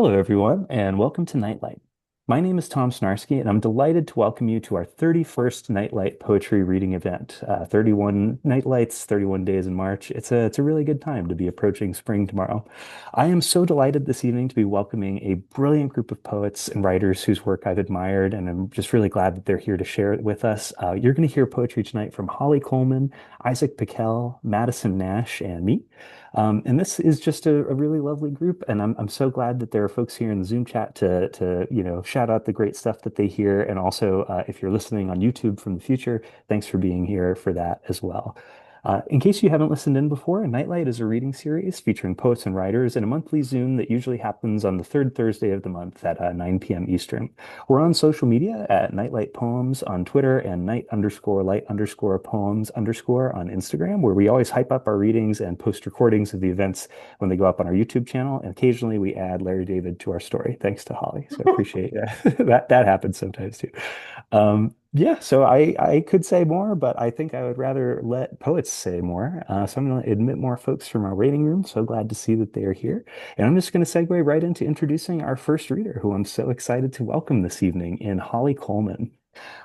Hello, everyone, and welcome to Nightlight. My name is Tom Snarsky, and I'm delighted to welcome you to our 31st Nightlight poetry reading event. 31 Nightlights, 31 days in March. It's a really good time to be approaching spring tomorrow. I am so delighted this evening to be welcoming a brilliant group of poets and writers whose work I've admired, and I'm just really glad that they're here to share it with us. You're going to hear poetry tonight from Holly Coleman, Isaac Pickell, Madison Nash, and me. And this is just a really lovely group, and I'm so glad that there are folks here in the Zoom chat to shout out the great stuff that they hear, and also if you're listening on YouTube from the future, thanks for being here for that as well. In case you haven't listened in before, Nightlight is a reading series featuring poets and writers in a monthly Zoom that usually happens on the third Thursday of the month at 9 p.m. Eastern. We're on social media at Nightlight Poems on Twitter and night_light_poems_ on Instagram, where we always hype up our readings and post recordings of the events when they go up on our YouTube channel. And occasionally we add Larry David to our story, thanks to Holly. So I appreciate that happens sometimes too. Yeah, so I could say more, but I think I would rather let poets say more. So I'm going to admit more folks from our waiting room. So glad to see that they are here. And I'm just going to segue right into introducing our first reader, who I'm so excited to welcome this evening in Holly Coleman.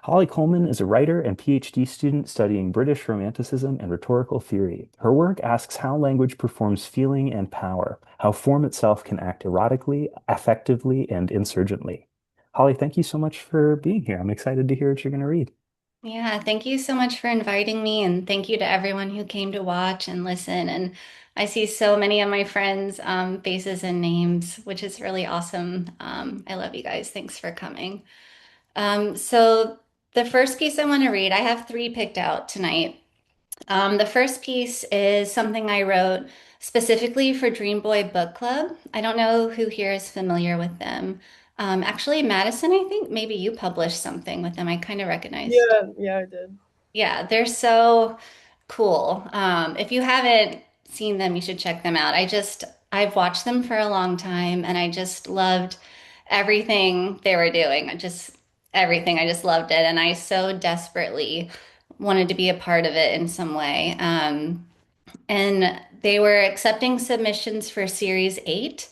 Holly Coleman is a writer and PhD student studying British Romanticism and rhetorical theory. Her work asks how language performs feeling and power, how form itself can act erotically, affectively, and insurgently. Holly, thank you so much for being here. I'm excited to hear what you're going to read. Yeah, thank you so much for inviting me, and thank you to everyone who came to watch and listen. And I see so many of my friends' faces and names, which is really awesome. I love you guys. Thanks for coming. So the first piece I want to read, I have three picked out tonight. The first piece is something I wrote specifically for Dream Boy Book Club. I don't know who here is familiar with them. Actually, Madison, I think maybe you published something with them. I kind of recognized. Yeah, yeah, I did. Yeah, they're so cool. If you haven't seen them, you should check them out. I've watched them for a long time and I just loved everything they were doing. Everything. I just loved it. And I so desperately wanted to be a part of it in some way. And they were accepting submissions for Series 8.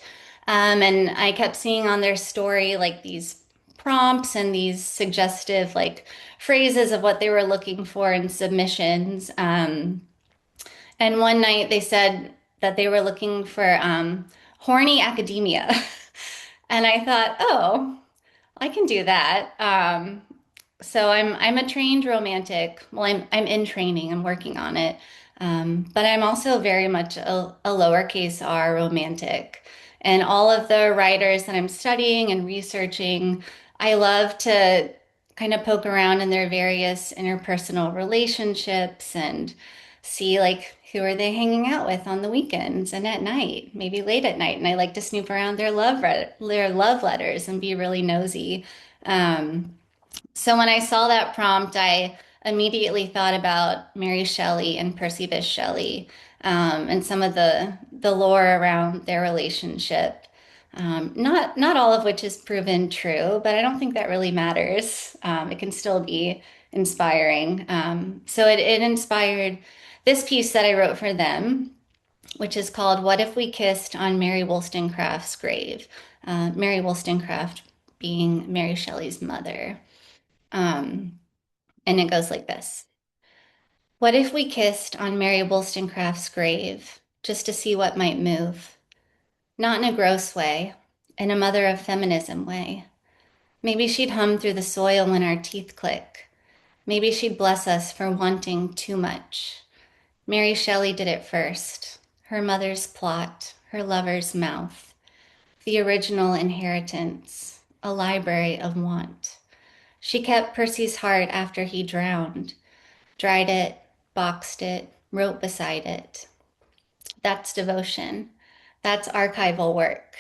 And I kept seeing on their story like these prompts and these suggestive like phrases of what they were looking for in submissions. And one night they said that they were looking for horny academia. And I thought, oh, I can do that. So I'm a trained romantic. Well, I'm in training. I'm working on it. But I'm also very much a lowercase r romantic. And all of the writers that I'm studying and researching, I love to kind of poke around in their various interpersonal relationships and see like who are they hanging out with on the weekends and at night, maybe late at night. And I like to snoop around their love letters and be really nosy. So when I saw that prompt, I immediately thought about Mary Shelley and Percy Bysshe Shelley, and some of the lore around their relationship. Not all of which is proven true, but I don't think that really matters. It can still be inspiring. So it inspired this piece that I wrote for them, which is called "What If We Kissed on Mary Wollstonecraft's Grave?" Mary Wollstonecraft being Mary Shelley's mother. Um, and it goes like this. What if we kissed on Mary Wollstonecraft's grave just to see what might move? Not in a gross way, in a mother of feminism way. Maybe she'd hum through the soil when our teeth click. Maybe she'd bless us for wanting too much. Mary Shelley did it first. Her mother's plot, her lover's mouth, the original inheritance, a library of want. She kept Percy's heart after he drowned, dried it, boxed it, wrote beside it. That's devotion. That's archival work.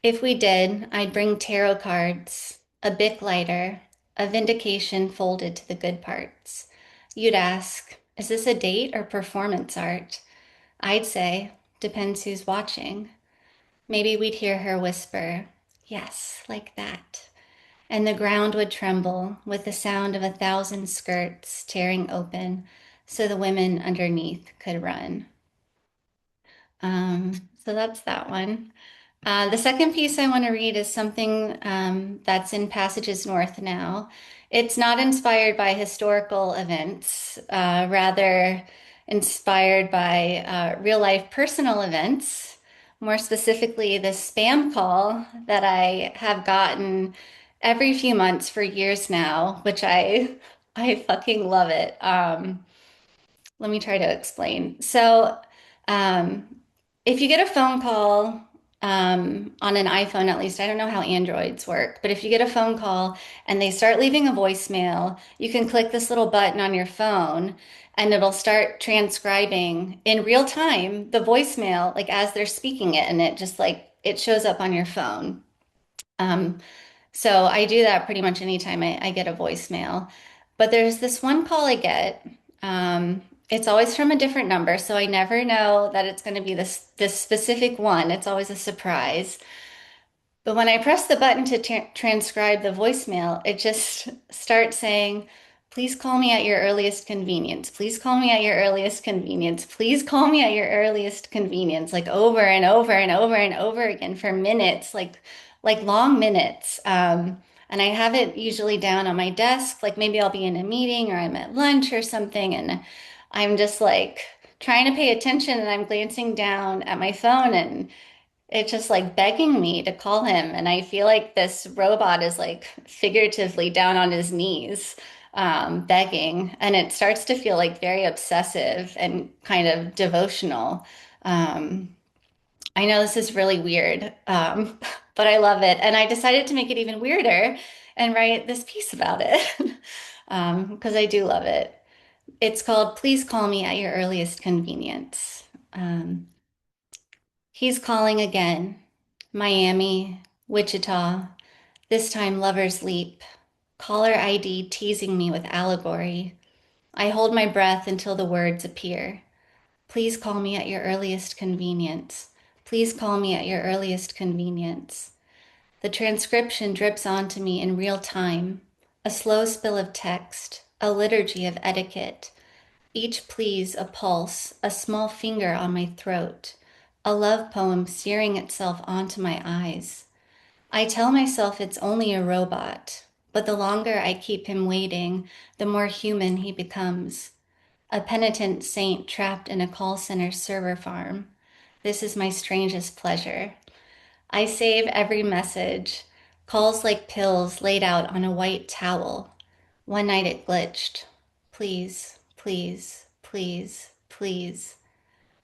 If we did, I'd bring tarot cards, a Bic lighter, a vindication folded to the good parts. You'd ask, is this a date or performance art? I'd say, depends who's watching. Maybe we'd hear her whisper, yes, like that. And the ground would tremble with the sound of 1,000 skirts tearing open so the women underneath could run. So that's that one. The second piece I want to read is something that's in Passages North now. It's not inspired by historical events, rather inspired by real life personal events. More specifically, this spam call that I have gotten every few months for years now, which I fucking love it. Let me try to explain. Um, if you get a phone call on an iPhone, at least, I don't know how Androids work, but if you get a phone call and they start leaving a voicemail, you can click this little button on your phone and it'll start transcribing in real time the voicemail, like as they're speaking it, and it just like it shows up on your phone. Um, so I do that pretty much anytime I get a voicemail. But there's this one call I get. It's always from a different number, so I never know that it's going to be this specific one. It's always a surprise. But when I press the button to transcribe the voicemail, it just starts saying, "Please call me at your earliest convenience. Please call me at your earliest convenience. Please call me at your earliest convenience," like over and over and over and over again for minutes, like long minutes. And I have it usually down on my desk, like maybe I'll be in a meeting or I'm at lunch or something, and I'm just like trying to pay attention and I'm glancing down at my phone and it's just like begging me to call him. And I feel like this robot is like figuratively down on his knees, begging. And it starts to feel like very obsessive and kind of devotional. Um, I know this is really weird, but I love it. And I decided to make it even weirder and write this piece about it because I do love it. It's called Please Call Me at Your Earliest Convenience. Um, He's calling again. Miami, Wichita, this time Lover's Leap. Caller ID teasing me with allegory. I hold my breath until the words appear. Please call me at your earliest convenience. Please call me at your earliest convenience. The transcription drips onto me in real time, a slow spill of text, a liturgy of etiquette. Each please a pulse, a small finger on my throat, a love poem searing itself onto my eyes. I tell myself it's only a robot, but the longer I keep him waiting, the more human he becomes. A penitent saint trapped in a call center server farm. This is my strangest pleasure. I save every message, calls like pills laid out on a white towel. One night it glitched. Please, please, please, please.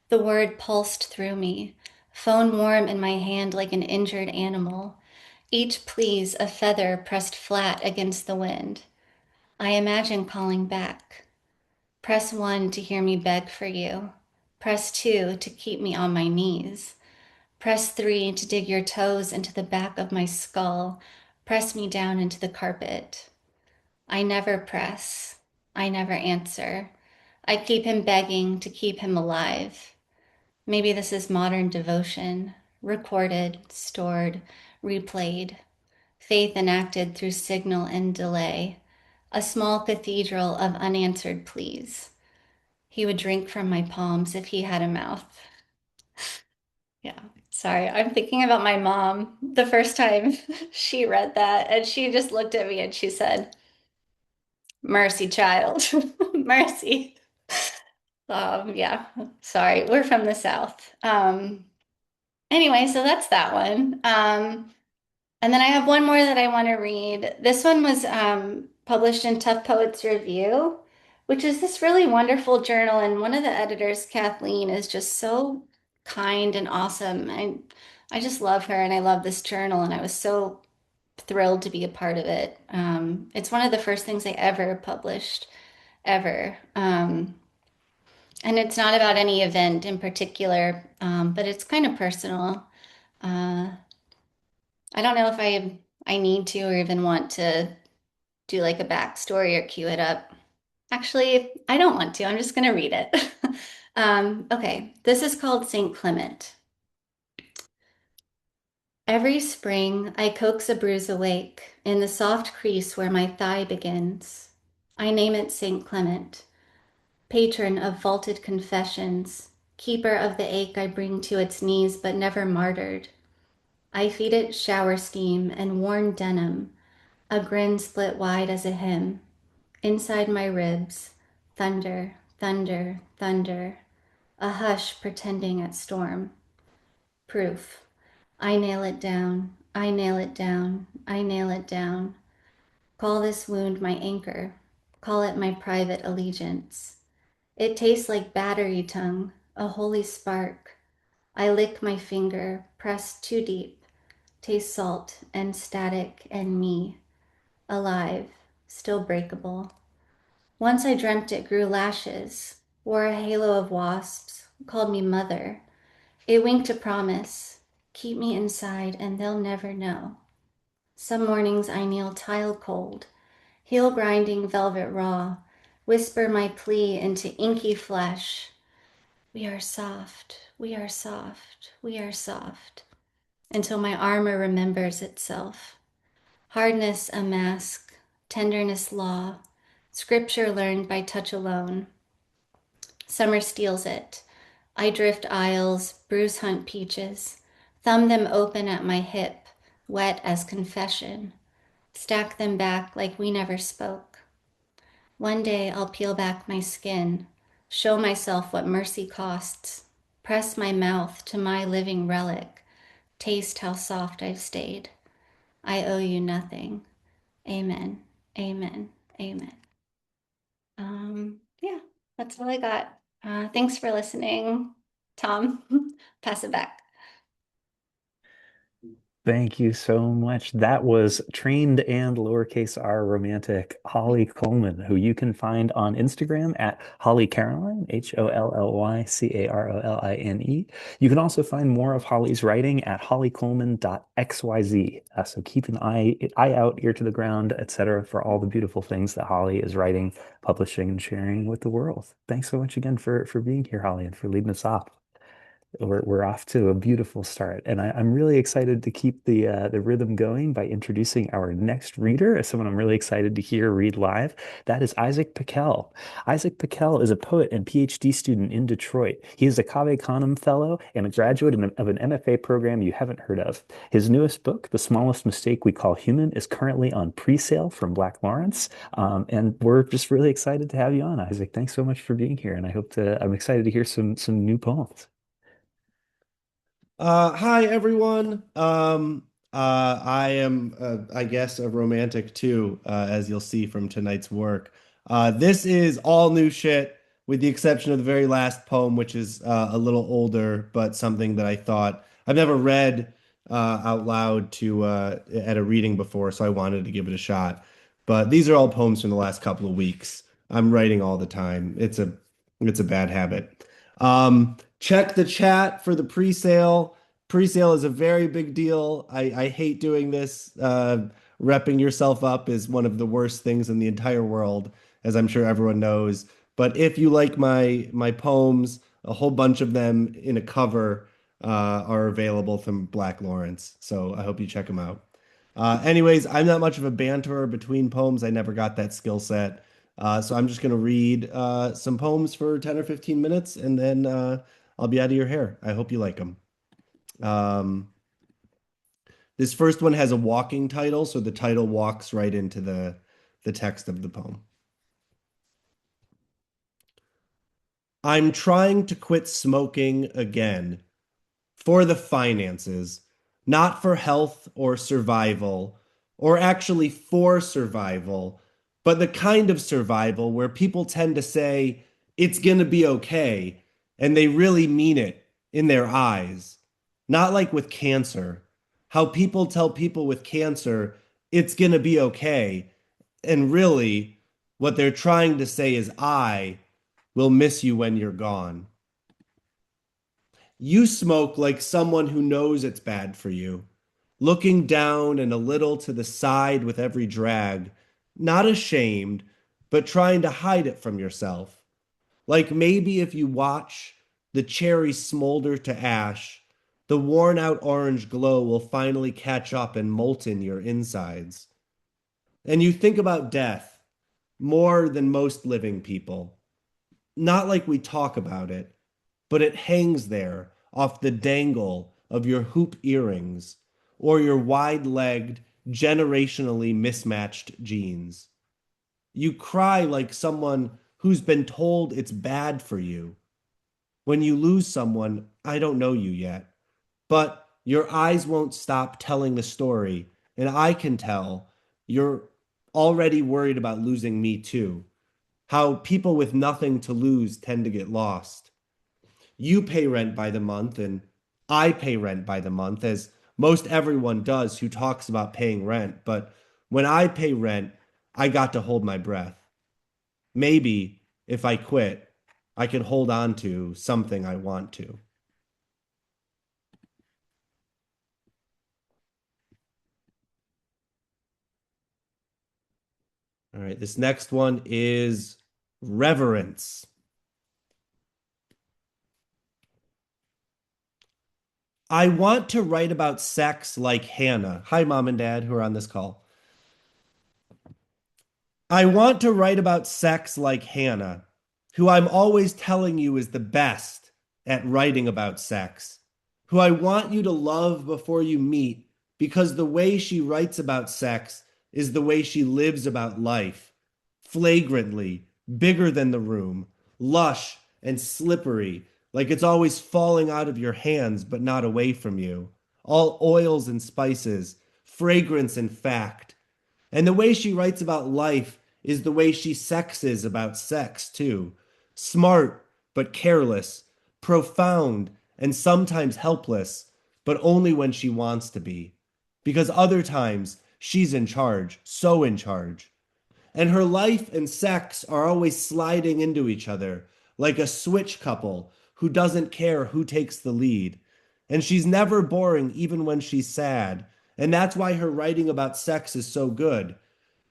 The word pulsed through me, phone warm in my hand like an injured animal. Each please a feather pressed flat against the wind. I imagine calling back. Press 1 to hear me beg for you. Press 2 to keep me on my knees. Press 3 to dig your toes into the back of my skull. Press me down into the carpet. I never press. I never answer. I keep him begging to keep him alive. Maybe this is modern devotion, recorded, stored, replayed, faith enacted through signal and delay, a small cathedral of unanswered pleas. He would drink from my palms if he had a mouth. Yeah. Sorry, I'm thinking about my mom the first time she read that, and she just looked at me and she said, "Mercy, child, mercy." Yeah, sorry, we're from the South. Anyway, so that's that one. And then I have one more that I want to read. This one was published in Tough Poets Review, which is this really wonderful journal. And one of the editors, Kathleen, is just so kind and awesome. I just love her and I love this journal. And I was so thrilled to be a part of it. It's one of the first things I ever published, ever. And it's not about any event in particular, but it's kind of personal. Uh, I don't know if I need to or even want to do like a backstory or cue it up. Actually, I don't want to. I'm just going to read it. Okay, this is called St. Clement. Every spring, I coax a bruise awake in the soft crease where my thigh begins. I name it St. Clement, patron of vaulted confessions, keeper of the ache I bring to its knees but never martyred. I feed it shower steam and worn denim, a grin split wide as a hymn. Inside my ribs, thunder, thunder, thunder, a hush pretending at storm. Proof. I nail it down, I nail it down, I nail it down. Call this wound my anchor, call it my private allegiance. It tastes like battery tongue, a holy spark. I lick my finger, press too deep, taste salt and static and me, alive, still breakable. Once I dreamt it grew lashes, wore a halo of wasps, called me mother. It winked a promise, keep me inside and they'll never know. Some mornings I kneel tile cold, heel grinding velvet raw, whisper my plea into inky flesh. We are soft, we are soft, we are soft, until my armor remembers itself. Hardness a mask, tenderness law, scripture learned by touch alone. Summer steals it. I drift aisles, bruise hunt peaches, thumb them open at my hip, wet as confession, stack them back like we never spoke. One day I'll peel back my skin, show myself what mercy costs, press my mouth to my living relic, taste how soft I've stayed. I owe you nothing. Amen. Amen. Amen. Yeah, that's all I got. Thanks for listening, Tom. Pass it back. Thank you so much. That was trained and lowercase r romantic Holly Coleman, who you can find on Instagram at Holly Caroline, HOLLYCAROLINE. You can also find more of Holly's writing at hollycoleman.xyz. So keep an eye out, ear to the ground, etc., for all the beautiful things that Holly is writing, publishing, and sharing with the world. Thanks so much again for being here, Holly, and for leading us off. We're off to a beautiful start, and I'm really excited to keep the rhythm going by introducing our next reader as someone I'm really excited to hear read live. That is Isaac Pickell. Isaac Pickell is a poet and PhD student in Detroit. He is a Cave Canem Fellow and a graduate of an MFA program you haven't heard of. His newest book, The Smallest Mistake We Call Human, is currently on pre-sale from Black Lawrence, and we're just really excited to have you on, Isaac. Thanks so much for being here, and I'm excited to hear some new poems. Hi everyone. I am, I guess, a romantic too, as you'll see from tonight's work. This is all new shit, with the exception of the very last poem, which is a little older, but something that I thought I've never read out loud to at a reading before, so I wanted to give it a shot. But these are all poems from the last couple of weeks. I'm writing all the time. It's a bad habit. Check the chat for the pre-sale. Pre-sale is a very big deal. I hate doing this. Repping yourself up is one of the worst things in the entire world, as I'm sure everyone knows. But if you like my poems, a whole bunch of them in a cover are available from Black Lawrence. So I hope you check them out. Anyways, I'm not much of a banterer between poems. I never got that skill set. So I'm just going to read some poems for 10 or 15 minutes, and then I'll be out of your hair. I hope you like them. Um, this first one has a walking title, so the title walks right into the text of the poem. I'm trying to quit smoking again for the finances, not for health or survival, or actually for survival, but the kind of survival where people tend to say it's going to be okay, and they really mean it in their eyes. Not like with cancer, how people tell people with cancer it's going to be okay, and really what they're trying to say is I will miss you when you're gone. You smoke like someone who knows it's bad for you, looking down and a little to the side with every drag, not ashamed, but trying to hide it from yourself. Like maybe if you watch the cherry smolder to ash, the worn out orange glow will finally catch up and molten your insides. And you think about death more than most living people. Not like we talk about it, but it hangs there off the dangle of your hoop earrings, or your wide-legged, generationally mismatched jeans. You cry like someone who's been told it's bad for you. When you lose someone, I don't know you yet, but your eyes won't stop telling the story, and I can tell you're already worried about losing me too. How people with nothing to lose tend to get lost. You pay rent by the month, and I pay rent by the month, as most everyone does who talks about paying rent. But when I pay rent, I got to hold my breath. Maybe if I quit, I could hold on to something I want to. All right, this next one is reverence. I want to write about sex like Hannah. Hi, mom and dad who are on this call. I want to write about sex like Hannah, who I'm always telling you is the best at writing about sex, who I want you to love before you meet because the way she writes about sex is the way she lives about life, flagrantly, bigger than the room, lush and slippery, like it's always falling out of your hands but not away from you, all oils and spices, fragrance and fact. And the way she writes about life is the way she sexes about sex, too. Smart, but careless, profound, and sometimes helpless, but only when she wants to be. Because other times, she's in charge, so in charge. And her life and sex are always sliding into each other, like a switch couple who doesn't care who takes the lead. And she's never boring, even when she's sad. And that's why her writing about sex is so good,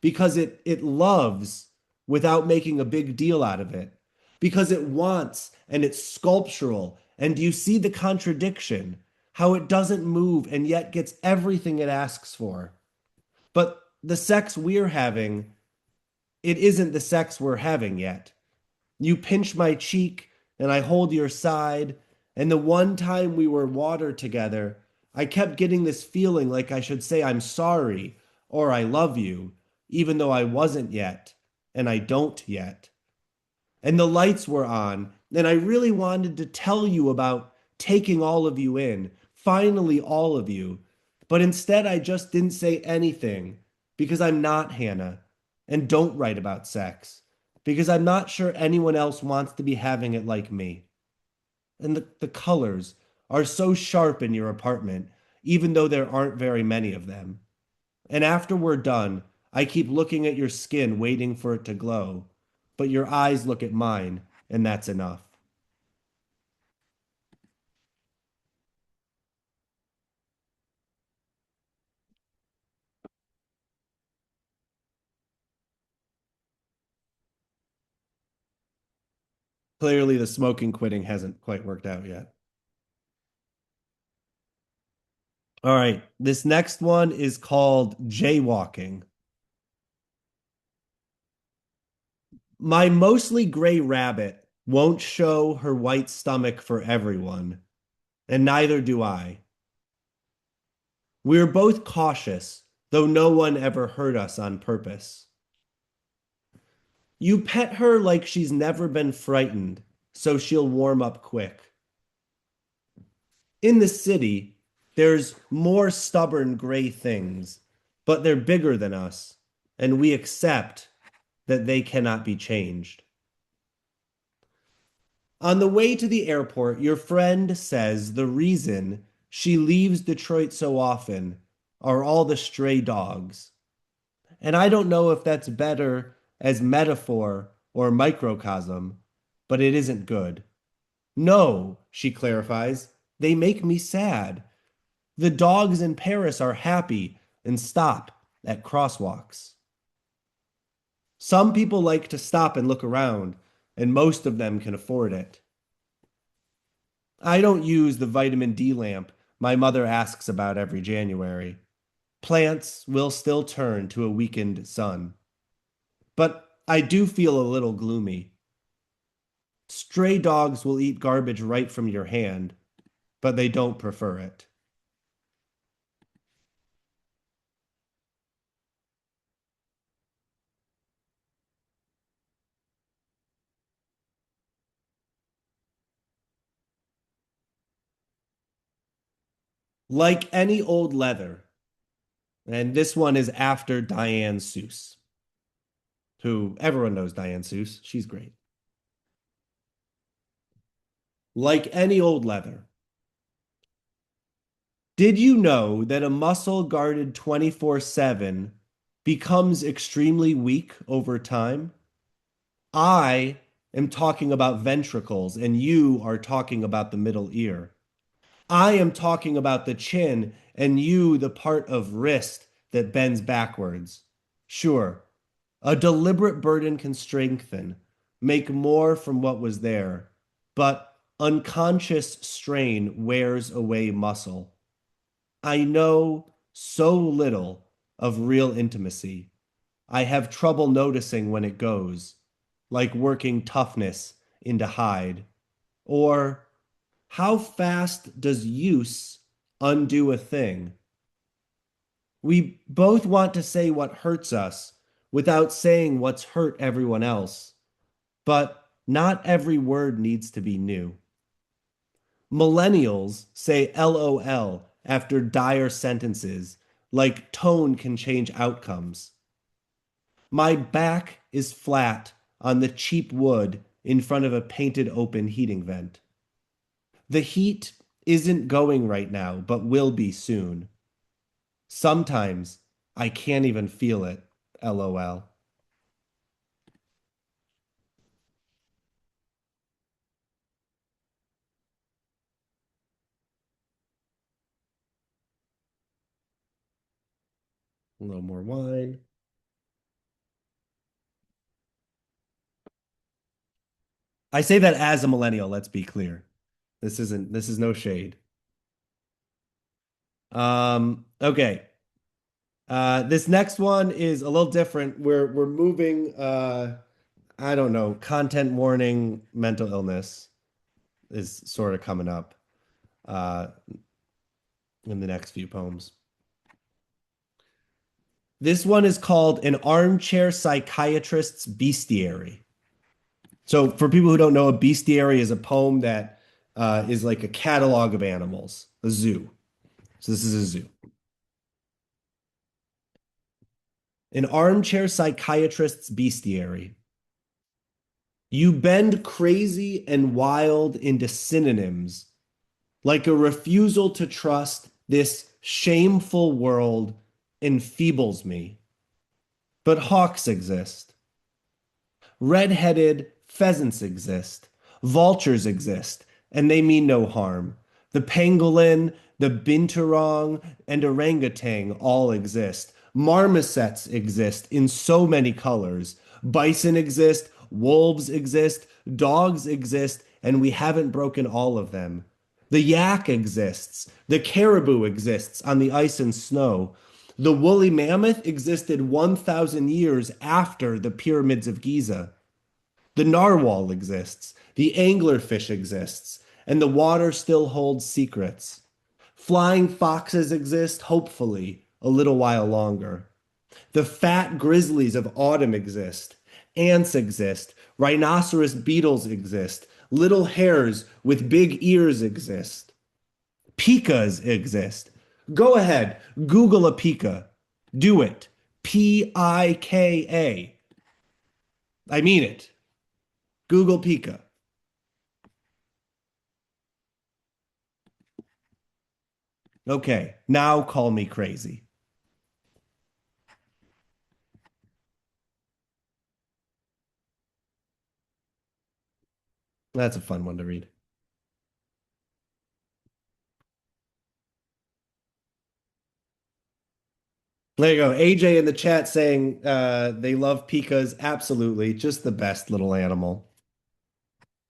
because it loves without making a big deal out of it, because it wants and it's sculptural. And do you see the contradiction? How it doesn't move and yet gets everything it asks for. But the sex we're having, it isn't the sex we're having yet. You pinch my cheek and I hold your side. And the one time we were water together, I kept getting this feeling like I should say I'm sorry or I love you, even though I wasn't yet, and I don't yet. And the lights were on, and I really wanted to tell you about taking all of you in, finally, all of you. But instead, I just didn't say anything because I'm not Hannah and don't write about sex because I'm not sure anyone else wants to be having it like me. And the colors are so sharp in your apartment, even though there aren't very many of them. And after we're done, I keep looking at your skin, waiting for it to glow. But your eyes look at mine, and that's enough. Clearly, the smoking quitting hasn't quite worked out yet. All right, this next one is called jaywalking. My mostly gray rabbit won't show her white stomach for everyone, and neither do I. We're both cautious, though no one ever hurt us on purpose. You pet her like she's never been frightened, so she'll warm up quick. In the city, there's more stubborn gray things, but they're bigger than us, and we accept that they cannot be changed. On the way to the airport, your friend says the reason she leaves Detroit so often are all the stray dogs. And I don't know if that's better as metaphor or microcosm, but it isn't good. No, she clarifies, they make me sad. The dogs in Paris are happy and stop at crosswalks. Some people like to stop and look around, and most of them can afford it. I don't use the vitamin D lamp my mother asks about every January. Plants will still turn to a weakened sun. But I do feel a little gloomy. Stray dogs will eat garbage right from your hand, but they don't prefer it. Like any old leather, and this one is after Diane Seuss, who everyone knows Diane Seuss. She's great. Like any old leather. Did you know that a muscle guarded 24/7 becomes extremely weak over time? I am talking about ventricles, and you are talking about the middle ear. I am talking about the chin, and you the part of wrist that bends backwards. Sure, a deliberate burden can strengthen, make more from what was there, but unconscious strain wears away muscle. I know so little of real intimacy. I have trouble noticing when it goes, like working toughness into hide. Or how fast does use undo a thing? We both want to say what hurts us without saying what's hurt everyone else, but not every word needs to be new. Millennials say LOL after dire sentences, like tone can change outcomes. My back is flat on the cheap wood in front of a painted open heating vent. The heat isn't going right now, but will be soon. Sometimes I can't even feel it. LOL. A little more wine. I say that as a millennial, let's be clear. This is no shade. Okay. This next one is a little different. We're moving I don't know, content warning, mental illness is sort of coming up uh in the next few poems. This one is called An Armchair Psychiatrist's Bestiary. So, for people who don't know, a bestiary is a poem that is like a catalog of animals, a zoo. So, this is a zoo. An armchair psychiatrist's bestiary. You bend crazy and wild into synonyms, like a refusal to trust this shameful world enfeebles me. But hawks exist. Red-headed pheasants exist. Vultures exist, and they mean no harm. The pangolin, the binturong, and orangutan all exist. Marmosets exist in so many colors. Bison exist, wolves exist, dogs exist, and we haven't broken all of them. The yak exists. The caribou exists on the ice and snow. The woolly mammoth existed 1,000 years after the pyramids of Giza. The narwhal exists. The anglerfish exists. And the water still holds secrets. Flying foxes exist, hopefully, a little while longer. The fat grizzlies of autumn exist. Ants exist. Rhinoceros beetles exist. Little hares with big ears exist. Pikas exist. Go ahead, Google a pika. Do it. Pika. I mean it. Google pika. Okay, now call me crazy. That's a fun one to read. There you go. AJ in the chat saying they love pikas. Absolutely. Just the best little animal.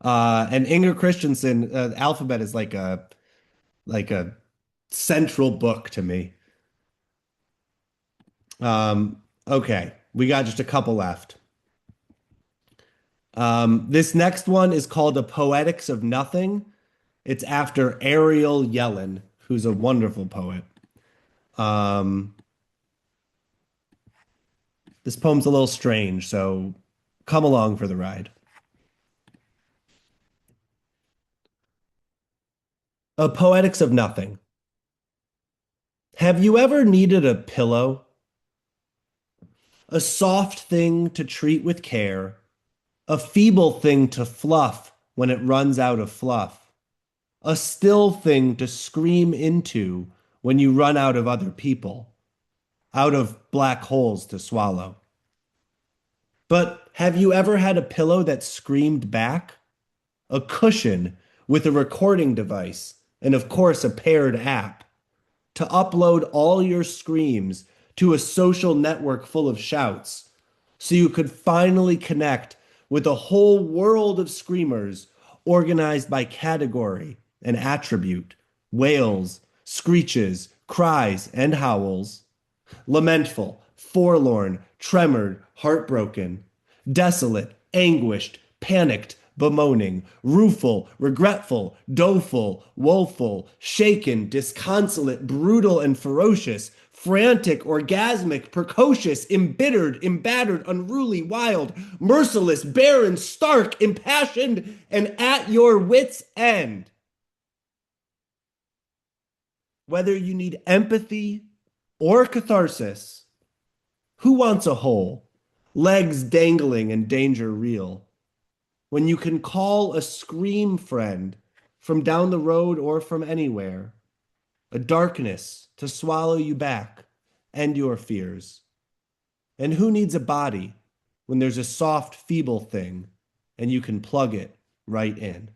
And Inger Christensen, Alphabet is like a central book to me. Okay, we got just a couple left. This next one is called The Poetics of Nothing. It's after Ariel Yellen, who's a wonderful poet. Um, this poem's a little strange, so come along for the ride. A Poetics of Nothing. Have you ever needed a pillow? A soft thing to treat with care, a feeble thing to fluff when it runs out of fluff, a still thing to scream into when you run out of other people, out of black holes to swallow. But have you ever had a pillow that screamed back? A cushion with a recording device, and of course, a paired app to upload all your screams to a social network full of shouts so you could finally connect with a whole world of screamers organized by category and attribute, wails, screeches, cries, and howls, lamentful, forlorn, tremored, heartbroken, desolate, anguished, panicked, bemoaning, rueful, regretful, doleful, woeful, shaken, disconsolate, brutal, and ferocious, frantic, orgasmic, precocious, embittered, embattered, unruly, wild, merciless, barren, stark, impassioned, and at your wits' end. Whether you need empathy or catharsis, who wants a hole, legs dangling and danger real, when you can call a scream friend from down the road or from anywhere, a darkness to swallow you back and your fears? And who needs a body when there's a soft, feeble thing and you can plug it right in?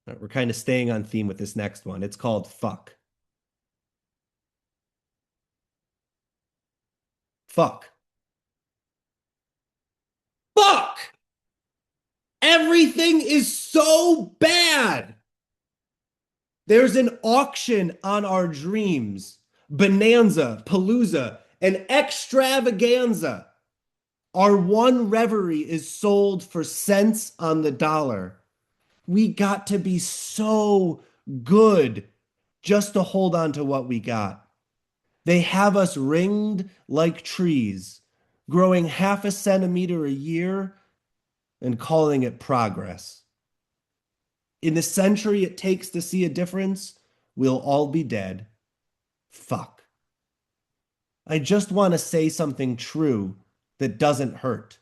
All right, we're kind of staying on theme with this next one. It's called Fuck. Fuck. Fuck! Everything is so bad. There's an auction on our dreams, bonanza, palooza, an extravaganza. Our one reverie is sold for cents on the dollar. We got to be so good just to hold on to what we got. They have us ringed like trees, growing half a centimeter a year and calling it progress. In the century it takes to see a difference, we'll all be dead. Fuck. I just want to say something true that doesn't hurt.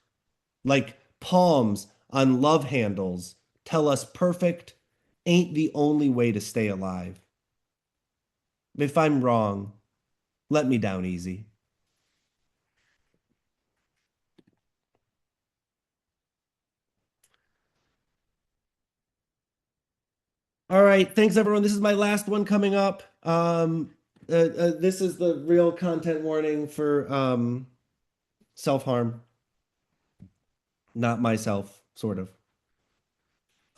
Like palms on love handles tell us perfect ain't the only way to stay alive. If I'm wrong, let me down easy. All right, thanks everyone. This is my last one coming up. This is the real content warning for self-harm, not myself, sort of.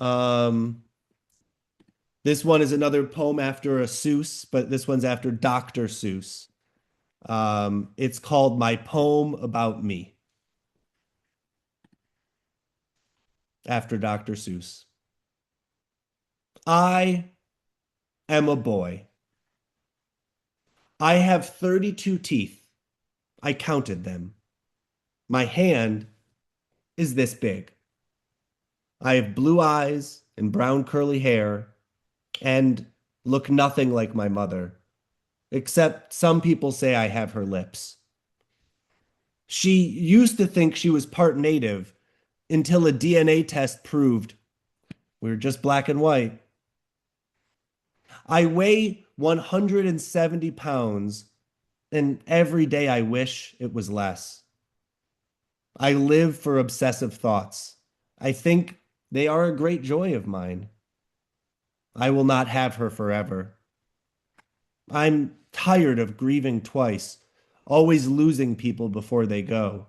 Um, this one is another poem after a Seuss, but this one's after Dr. Seuss. It's called My Poem About Me, after Dr. Seuss. I am a boy. I have 32 teeth. I counted them. My hand is this big. I have blue eyes and brown curly hair and look nothing like my mother, except some people say I have her lips. She used to think she was part native until a DNA test proved we're just black and white. I weigh 170 pounds, and every day I wish it was less. I live for obsessive thoughts. I think they are a great joy of mine. I will not have her forever. I'm tired of grieving twice, always losing people before they go.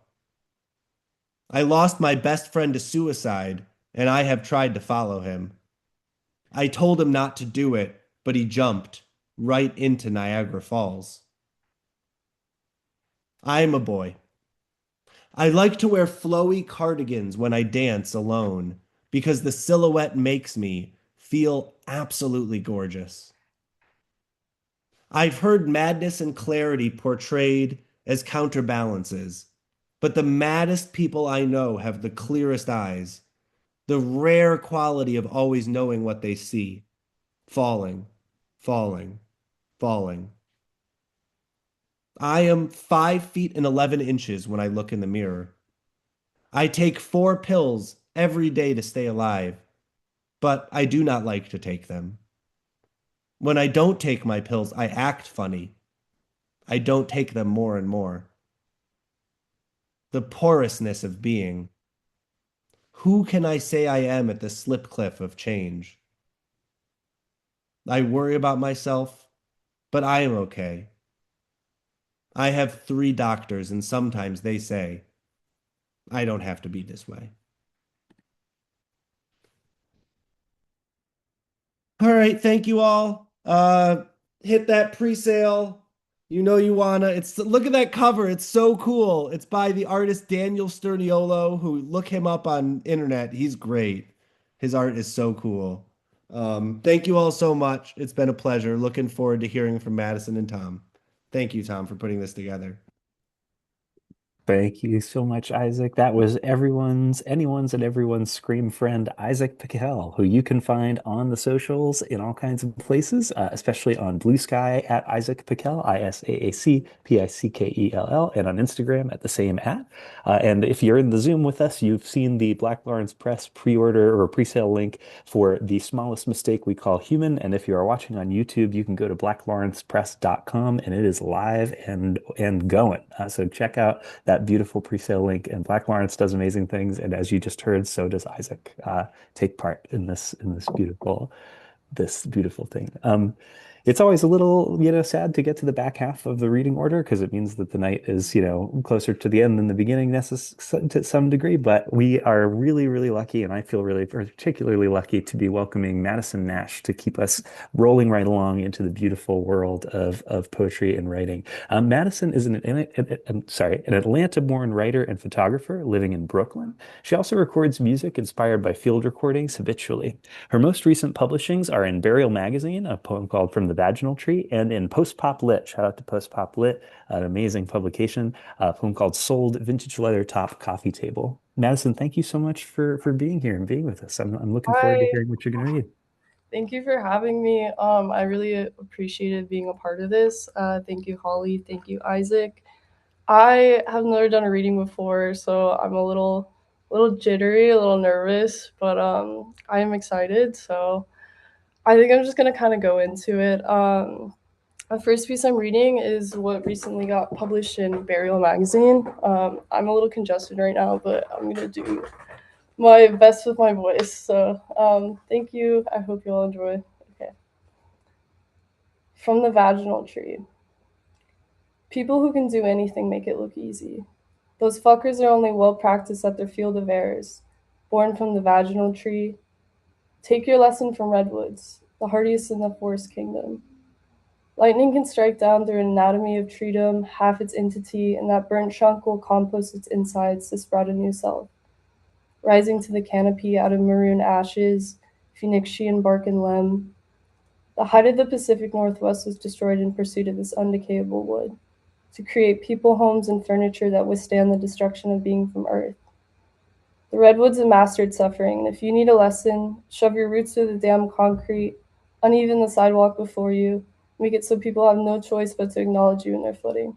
I lost my best friend to suicide, and I have tried to follow him. I told him not to do it, but he jumped right into Niagara Falls. I am a boy. I like to wear flowy cardigans when I dance alone because the silhouette makes me feel absolutely gorgeous. I've heard madness and clarity portrayed as counterbalances, but the maddest people I know have the clearest eyes, the rare quality of always knowing what they see. Falling, falling, falling. I am 5 feet and 11 inches when I look in the mirror. I take 4 pills every day to stay alive, but I do not like to take them. When I don't take my pills, I act funny. I don't take them more and more. The porousness of being. Who can I say I am at the slip cliff of change? I worry about myself, but I am okay. I have 3 doctors, and sometimes they say, I don't have to be this way. All right, thank you all. Hit that pre-sale. You know you wanna. It's look at that cover. It's so cool. It's by the artist Daniel Sturniolo, who look him up on internet. He's great. His art is so cool. Thank you all so much. It's been a pleasure. Looking forward to hearing from Madison and Tom. Thank you, Tom, for putting this together. Thank you so much, Isaac. That was anyone's and everyone's scream friend, Isaac Pickell, who you can find on the socials in all kinds of places, especially on Blue Sky at Isaac Pickell, ISAAC PICKELL, and on Instagram at the same at. And if you're in the Zoom with us, you've seen the Black Lawrence Press pre-order or pre-sale link for The Smallest Mistake We Call Human. And if you are watching on YouTube, you can go to blacklawrencepress.com and it is live and going. So check out that beautiful pre-sale link. And Black Lawrence does amazing things, and as you just heard, so does Isaac. Take part in this beautiful thing. It's always a little, sad to get to the back half of the reading order because it means that the night is, closer to the end than the beginning to some degree. But we are really, really lucky, and I feel really particularly lucky to be welcoming Madison Nash to keep us rolling right along into the beautiful world of poetry and writing. Madison is an Atlanta-born writer and photographer living in Brooklyn. She also records music inspired by field recordings habitually. Her most recent publishings are in Burial Magazine, a poem called From the Vaginal Tree, and in Post Pop Lit. Shout out to Post Pop Lit, an amazing publication, a poem called Sold Vintage Leather Top Coffee Table. Madison, thank you so much for being here and being with us. I'm looking forward to Hi, hearing what you're going to read. thank you for having me. I really appreciated being a part of this. Thank you, Holly. Thank you, Isaac. I have never done a reading before, so I'm a little jittery, a little nervous, but I am excited. So I think I'm just gonna kind of go into it. The first piece I'm reading is what recently got published in Burial Magazine. I'm a little congested right now, but I'm gonna do my best with my voice. So thank you. I hope you all enjoy. Okay. From the vaginal tree. People who can do anything make it look easy. Those fuckers are only well practiced at their field of errors. Born from the vaginal tree. Take your lesson from redwoods, the hardiest in the forest kingdom. Lightning can strike down through an anatomy of treedom, half its entity, and that burnt chunk will compost its insides to sprout a new self. Rising to the canopy out of maroon ashes, phoenician bark and limb. The height of the Pacific Northwest was destroyed in pursuit of this undecayable wood, to create people, homes, and furniture that withstand the destruction of being from Earth. The redwoods have mastered suffering, and if you need a lesson, shove your roots through the damn concrete, uneven the sidewalk before you, make it so people have no choice but to acknowledge you in their footing.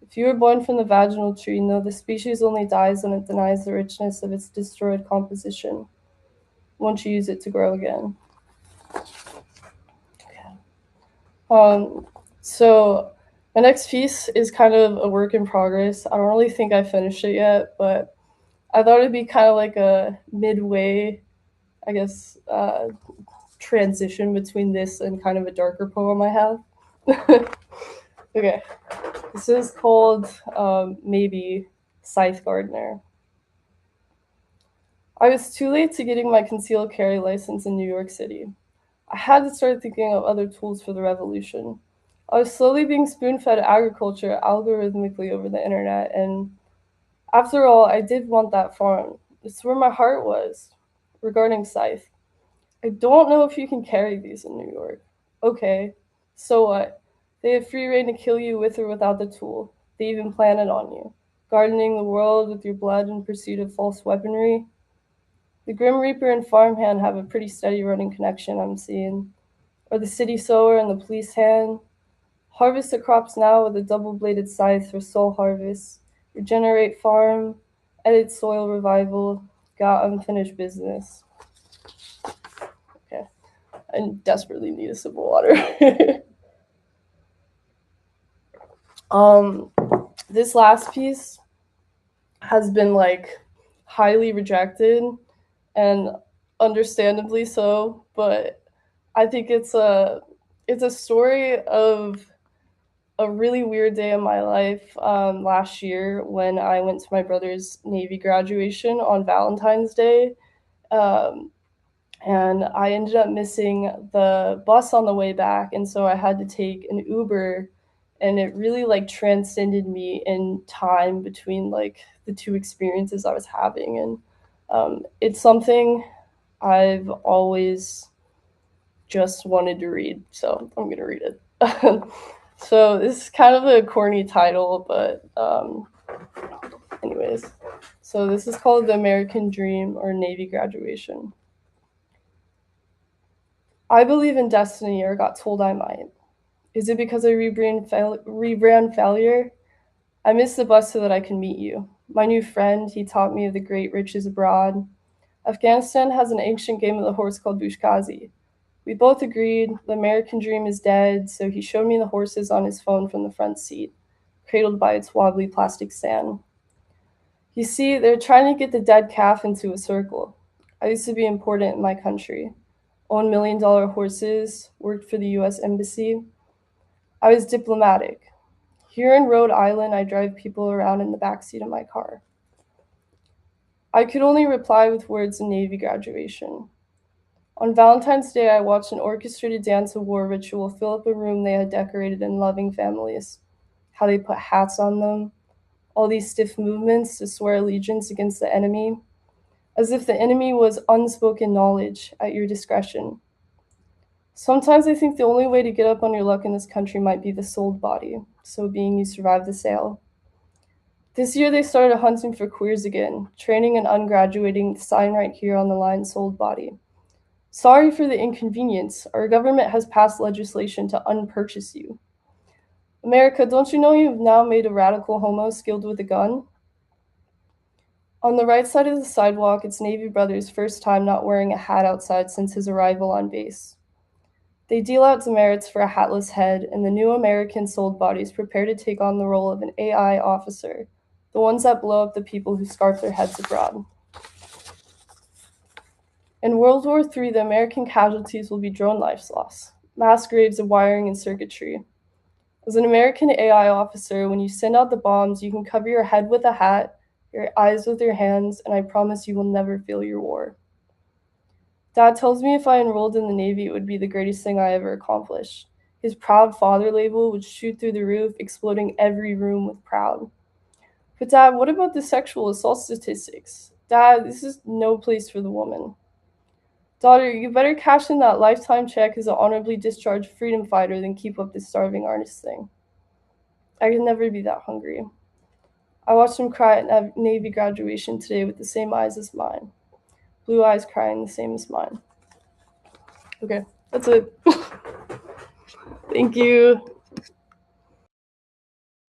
If you were born from the vaginal tree, know the species only dies when it denies the richness of its destroyed composition, once you use it to grow again. So my next piece is kind of a work in progress. I don't really think I finished it yet, but I thought it'd be kind of like a midway, I guess, transition between this and kind of a darker poem I have. Okay, this is called Maybe Scythe Gardener. I was too late to getting my concealed carry license in New York City. I had to start thinking of other tools for the revolution. I was slowly being spoon-fed agriculture algorithmically over the internet, and after all, I did want that farm. It's where my heart was. Regarding Scythe, I don't know if you can carry these in New York. Okay, so what? They have free reign to kill you with or without the tool. They even plan it on you. gardening the world with your blood in pursuit of false weaponry. The Grim Reaper and farmhand have a pretty steady running connection, I'm seeing. Or the city sower and the police hand. Harvest the crops now with a double-bladed scythe for soul harvest. Regenerate farm, edit soil revival, got unfinished business. Okay, I desperately need a sip of water. This last piece has been like highly rejected, and understandably so, but I think it's a story of a really weird day in my life last year when I went to my brother's Navy graduation on Valentine's Day. Um, and I ended up missing the bus on the way back, and so I had to take an Uber, and it really like transcended me in time between like the two experiences I was having, and it's something I've always just wanted to read, so I'm gonna read it. So this is kind of a corny title, but anyways, so this is called The American Dream or Navy Graduation. I believe in destiny, or got told I might. Is it because I rebrand failure? I missed the bus so that I can meet you. My new friend, he taught me of the great riches abroad. Afghanistan has an ancient game of the horse called Bushkazi. We both agreed the American dream is dead, so he showed me the horses on his phone from the front seat, cradled by its wobbly plastic stand. You see, they're trying to get the dead calf into a circle. I used to be important in my country. Owned $1 million horses, worked for the US Embassy. I was diplomatic. Here in Rhode Island, I drive people around in the backseat of my car. I could only reply with words in Navy graduation. On Valentine's Day, I watched an orchestrated dance of war ritual fill up a room they had decorated in loving families. How they put hats on them, all these stiff movements to swear allegiance against the enemy, as if the enemy was unspoken knowledge at your discretion. Sometimes I think the only way to get up on your luck in this country might be the sold body, so being you survive the sale. This year they started hunting for queers again, training and ungraduating, sign right here on the line, sold body. Sorry for the inconvenience. Our government has passed legislation to unpurchase you. America, don't you know you've now made a radical homo skilled with a gun? On the right side of the sidewalk, it's Navy brother's first time not wearing a hat outside since his arrival on base. They deal out demerits for a hatless head, and the new American sold bodies prepare to take on the role of an AI officer, the ones that blow up the people who scarf their heads abroad. In World War III, the American casualties will be drone lives lost, mass graves of wiring and circuitry. As an American AI officer, when you send out the bombs, you can cover your head with a hat, your eyes with your hands, and I promise you will never feel your war. Dad tells me if I enrolled in the Navy, it would be the greatest thing I ever accomplished. His proud father label would shoot through the roof, exploding every room with proud. But Dad, what about the sexual assault statistics? Dad, this is no place for the woman. Daughter, you better cash in that lifetime check as an honorably discharged freedom fighter than keep up this starving artist thing. I could never be that hungry. I watched him cry at Navy graduation today with the same eyes as mine. Blue eyes crying the same as mine. Okay, that's it. Thank you.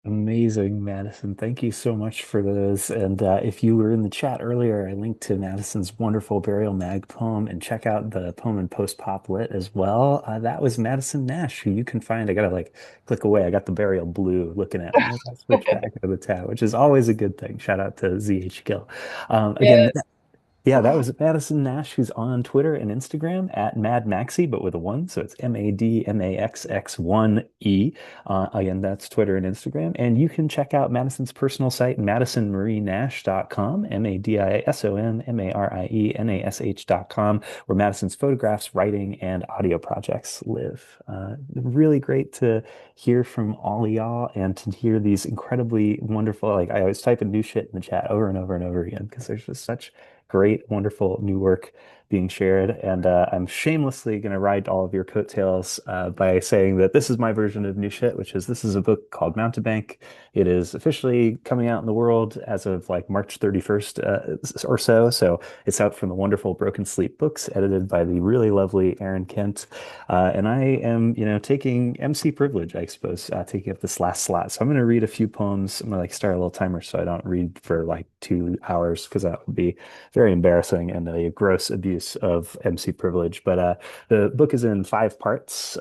Amazing, Madison. Thank you so much for those. And if you were in the chat earlier, I linked to Madison's wonderful Burial Mag poem, and check out the poem in Post Pop Lit as well. That was Madison Nash, who you can find. I gotta like click away. I got the Burial Blue looking at me. I switch back to the tab, which is always a good thing. Shout out to ZH Gill. Again, Yes. yeah, that was Madison Nash, who's on Twitter and Instagram at Mad Maxi, but with a one. So it's MADMAXX1E. Again, that's Twitter and Instagram. And you can check out Madison's personal site, madisonmarienash.com, MADISONMARIENASH.com, where Madison's photographs, writing, and audio projects live. Really great to hear from all of y'all and to hear these incredibly wonderful, like I always type in new shit in the chat over and over and over again because there's just such great, wonderful new work being shared. And I'm shamelessly going to ride all of your coattails by saying that this is my version of new shit, which is this is a book called Mountebank. It is officially coming out in the world as of like March 31st or so. So it's out from the wonderful Broken Sleep Books, edited by the really lovely Aaron Kent. And I am, taking MC privilege, I suppose, taking up this last slot. So I'm going to read a few poems. I'm going to like start a little timer so I don't read for like 2 hours because that would be very embarrassing and a gross abuse of MC privilege. But the book is in 5 parts,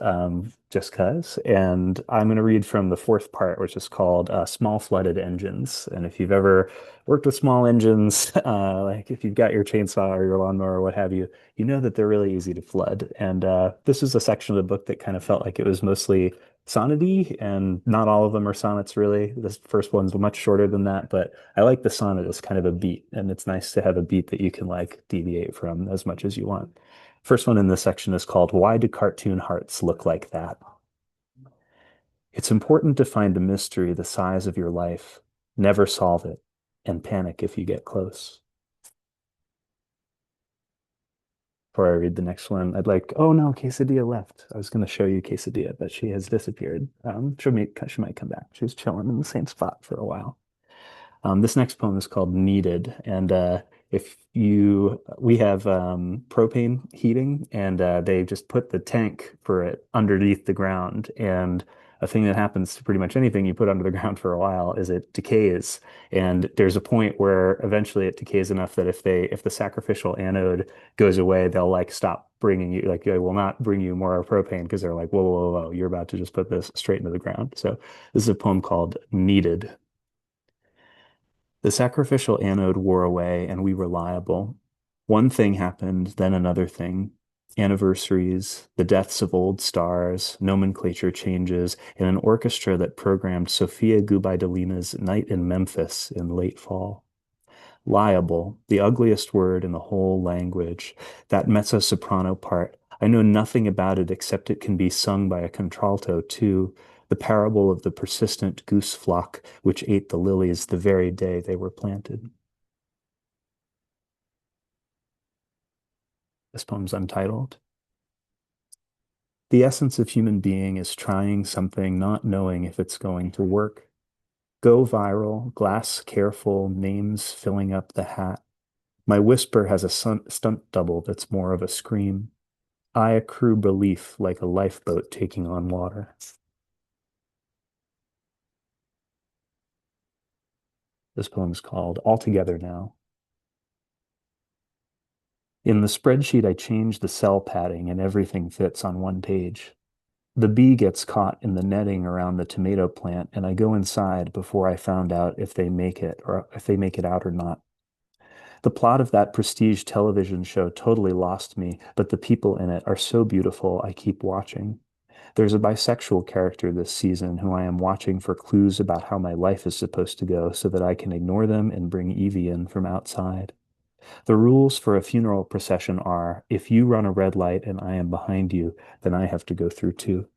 just cause. And I'm going to read from the fourth part, which is called Small Flooded Engines. And if you've ever worked with small engines, like if you've got your chainsaw or your lawnmower or what have you, you know that they're really easy to flood. And this is a section of the book that kind of felt like it was mostly sonnety, and not all of them are sonnets really. This first one's much shorter than that, but I like the sonnet as kind of a beat, and it's nice to have a beat that you can like deviate from as much as you want. First one in this section is called Why Do Cartoon Hearts Look Like That? It's important to find a mystery the size of your life, never solve it, and panic if you get close. Before I read the next one, I'd like, oh no, Quesadilla left. I was going to show you Quesadilla, but she has disappeared. She might come back. She was chilling in the same spot for a while. This next poem is called Needed. And if you, we have propane heating, and they just put the tank for it underneath the ground. And a thing that happens to pretty much anything you put under the ground for a while is it decays. And there's a point where eventually it decays enough that if the sacrificial anode goes away, they'll like stop bringing you, like they will not bring you more propane because they're like, whoa, whoa, whoa, you're about to just put this straight into the ground. So this is a poem called Needed. The sacrificial anode wore away, and we were liable. One thing happened, then another thing. Anniversaries, the deaths of old stars, nomenclature changes, and an orchestra that programmed Sofia Gubaidulina's Night in Memphis in late fall. Liable, the ugliest word in the whole language, that mezzo-soprano part. I know nothing about it except it can be sung by a contralto too, the parable of the persistent goose flock which ate the lilies the very day they were planted. This poem's untitled. The essence of human being is trying something, not knowing if it's going to work. Go viral, glass careful, names filling up the hat. My whisper has a stunt double that's more of a scream. I accrue belief like a lifeboat taking on water. This poem's called All Together Now. In the spreadsheet, I change the cell padding and everything fits on one page. The bee gets caught in the netting around the tomato plant, and I go inside before I found out if they make it or if they make it out or not. The plot of that prestige television show totally lost me, but the people in it are so beautiful, I keep watching. There's a bisexual character this season who I am watching for clues about how my life is supposed to go so that I can ignore them and bring Evie in from outside. The rules for a funeral procession are, if you run a red light and I am behind you, then I have to go through too.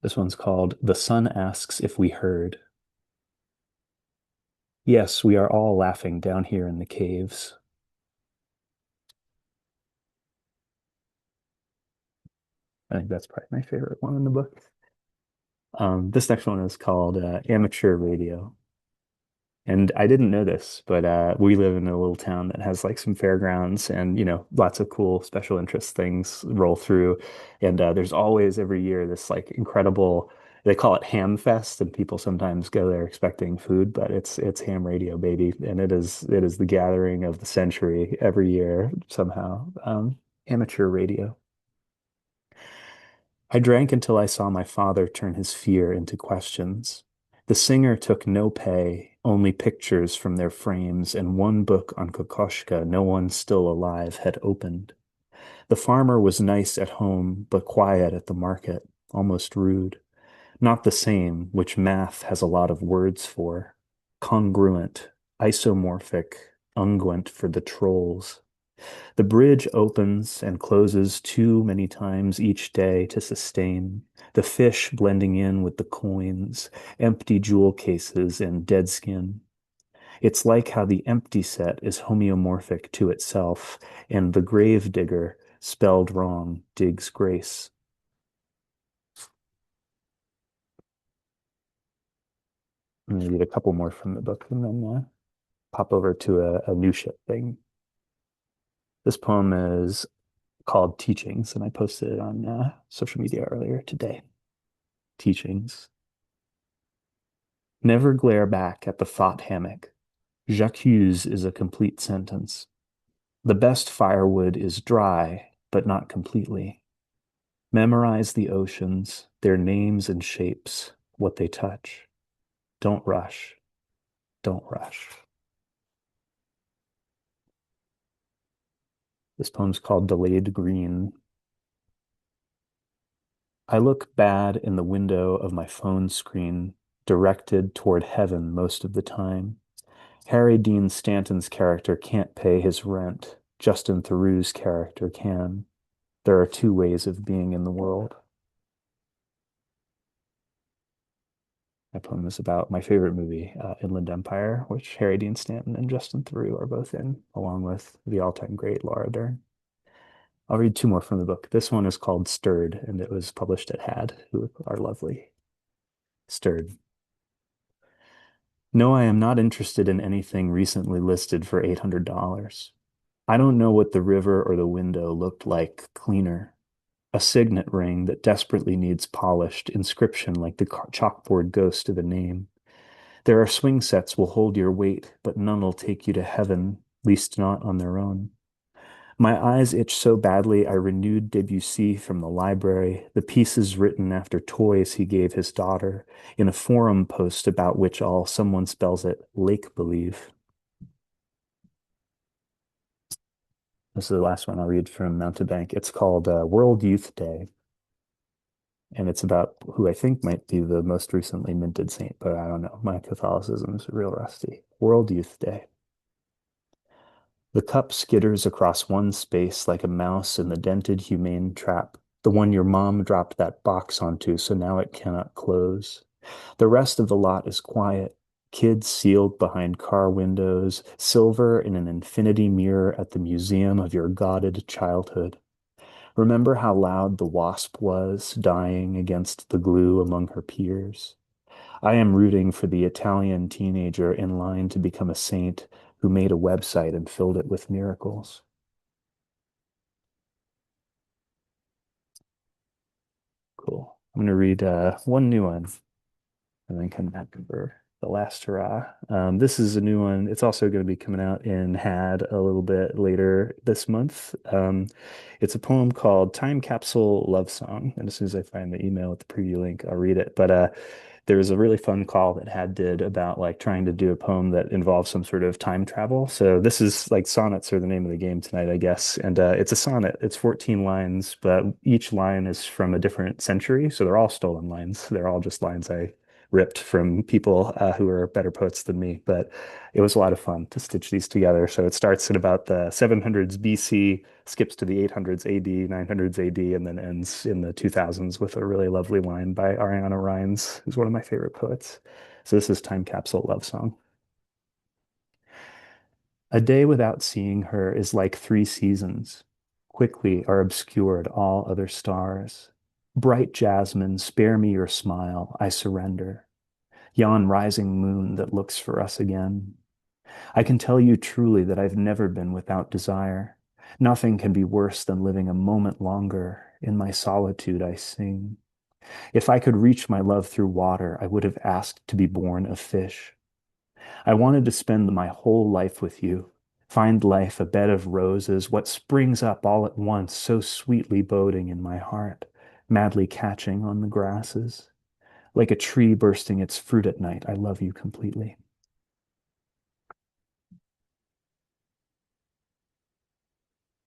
This one's called The Sun Asks If We Heard. Yes, we are all laughing down here in the caves. I think that's probably my favorite one in the book. This next one is called Amateur Radio. And I didn't know this, but we live in a little town that has like some fairgrounds and, lots of cool special interest things roll through. And there's always every year this like incredible, they call it Ham Fest, and people sometimes go there expecting food, but it's ham radio, baby. And it is the gathering of the century every year somehow. Amateur radio. I drank until I saw my father turn his fear into questions. The singer took no pay, only pictures from their frames, and one book on Kokoschka no one still alive had opened. The farmer was nice at home, but quiet at the market, almost rude. Not the same, which math has a lot of words for. Congruent, isomorphic, unguent for the trolls. The bridge opens and closes too many times each day to sustain, the fish blending in with the coins, empty jewel cases, and dead skin. It's like how the empty set is homeomorphic to itself, and the grave digger, spelled wrong, digs grace. I'm going to read a couple more from the book and then pop over to a new ship thing. This poem is called Teachings, and I posted it on social media earlier today. Teachings. Never glare back at the thought hammock. J'accuse is a complete sentence. The best firewood is dry, but not completely. Memorize the oceans, their names and shapes, what they touch. Don't rush. Don't rush. This poem's called Delayed Green. I look bad in the window of my phone screen, directed toward heaven most of the time. Harry Dean Stanton's character can't pay his rent. Justin Theroux's character can. There are two ways of being in the world. My poem is about my favorite movie, Inland Empire, which Harry Dean Stanton and Justin Theroux are both in, along with the all-time great Laura Dern. I'll read two more from the book. This one is called Stirred, and it was published at HAD, who are lovely. Stirred. No, I am not interested in anything recently listed for $800. I don't know what the river or the window looked like cleaner. A signet ring that desperately needs polished, inscription like the chalkboard ghost of a name. There are swing sets will hold your weight, but none'll take you to heaven, least not on their own. My eyes itch so badly I renewed Debussy from the library, the pieces written after toys he gave his daughter, in a forum post about which all someone spells it lake believe. This is the last one I'll read from Mountebank. It's called World Youth Day. And it's about who I think might be the most recently minted saint, but I don't know. My Catholicism is real rusty. World Youth Day. The cup skitters across one space like a mouse in the dented humane trap, the one your mom dropped that box onto, so now it cannot close. The rest of the lot is quiet. Kids sealed behind car windows, silver in an infinity mirror at the museum of your godded childhood. Remember how loud the wasp was, dying against the glue among her peers? I am rooting for the Italian teenager in line to become a saint who made a website and filled it with miracles. Cool. I'm going to read one new one and then come back for the last hurrah. This is a new one. It's also going to be coming out in HAD a little bit later this month. It's a poem called Time Capsule Love Song. And as soon as I find the email with the preview link, I'll read it. But there was a really fun call that HAD did about like trying to do a poem that involves some sort of time travel. So this is like sonnets are the name of the game tonight, I guess. And it's a sonnet. It's 14 lines, but each line is from a different century. So they're all stolen lines. They're all just lines I ripped from people who are better poets than me. But it was a lot of fun to stitch these together. So it starts at about the 700s BC, skips to the 800s AD, 900s AD, and then ends in the 2000s with a really lovely line by Ariana Rines, who's one of my favorite poets. So this is Time Capsule Love Song. A day without seeing her is like 3 seasons. Quickly are obscured all other stars. Bright jasmine, spare me your smile, I surrender. Yon rising moon that looks for us again. I can tell you truly that I've never been without desire. Nothing can be worse than living a moment longer. In my solitude, I sing. If I could reach my love through water, I would have asked to be born of fish. I wanted to spend my whole life with you. Find life a bed of roses, what springs up all at once, so sweetly boding in my heart, madly catching on the grasses. Like a tree bursting its fruit at night, I love you completely.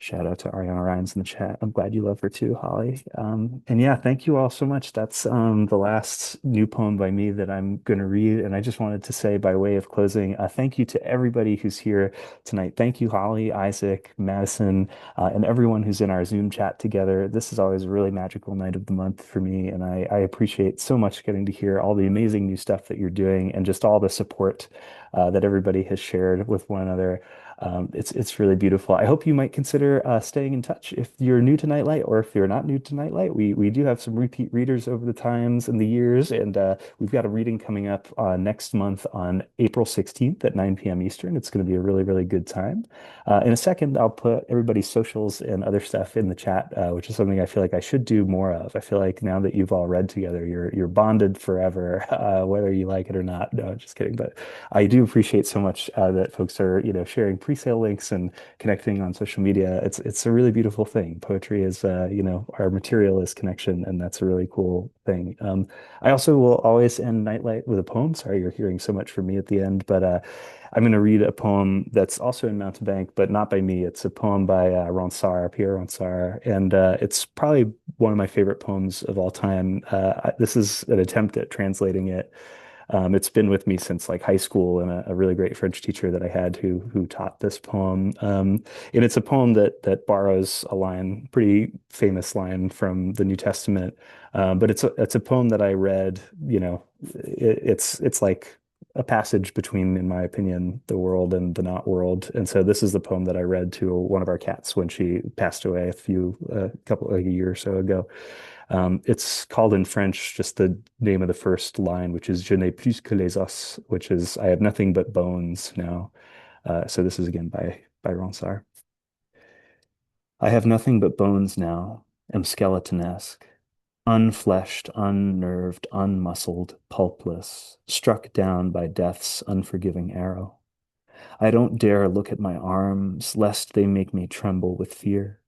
Shout out to Ariana Ryan's in the chat. I'm glad you love her too, Holly. And yeah, thank you all so much. That's the last new poem by me that I'm going to read. And I just wanted to say, by way of closing, thank you to everybody who's here tonight. Thank you, Holly, Isaac, Madison, and everyone who's in our Zoom chat together. This is always a really magical night of the month for me. And I appreciate so much getting to hear all the amazing new stuff that you're doing and just all the support that everybody has shared with one another. It's really beautiful. I hope you might consider staying in touch if you're new to Nightlight, or if you're not new to Nightlight. We do have some repeat readers over the times and the years, and we've got a reading coming up next month on April 16th at 9 p.m. Eastern. It's going to be a really, really good time. In a second, I'll put everybody's socials and other stuff in the chat, which is something I feel like I should do more of. I feel like now that you've all read together, you're bonded forever, whether you like it or not. No, just kidding. But I do appreciate so much that folks are, sharing pre-sale links and connecting on social media. It's a really beautiful thing. Poetry is, our material is connection, and that's a really cool thing. I also will always end Nightlight with a poem. Sorry, you're hearing so much from me at the end, but I'm going to read a poem that's also in Mountebank, but not by me. It's a poem by Ronsard, Pierre Ronsard, and it's probably one of my favorite poems of all time. This is an attempt at translating it. It's been with me since like high school, and a really great French teacher that I had who taught this poem. And it's a poem that borrows a line, pretty famous line from the New Testament. But it's a poem that I read, it's like a passage between, in my opinion, the world and the not world. And so this is the poem that I read to one of our cats when she passed away like a year or so ago. It's called in French just the name of the first line, which is Je n'ai plus que les os, which is I have nothing but bones now. So this is again by Ronsard. I have nothing but bones now, am skeletonesque, unfleshed, unnerved, unmuscled, pulpless, struck down by death's unforgiving arrow. I don't dare look at my arms, lest they make me tremble with fear.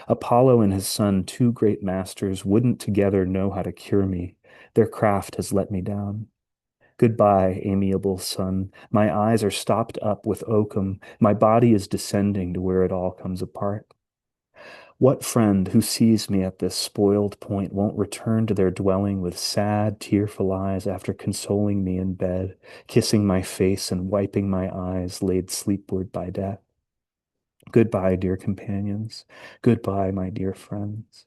Apollo and his son, two great masters, wouldn't together know how to cure me. Their craft has let me down. Goodbye, amiable sun. My eyes are stopped up with oakum. My body is descending to where it all comes apart. What friend who sees me at this spoiled point won't return to their dwelling with sad, tearful eyes after consoling me in bed, kissing my face and wiping my eyes laid sleepward by death? Goodbye, dear companions. Goodbye, my dear friends.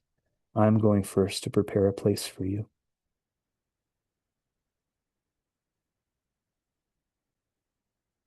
I'm going first to prepare a place for you.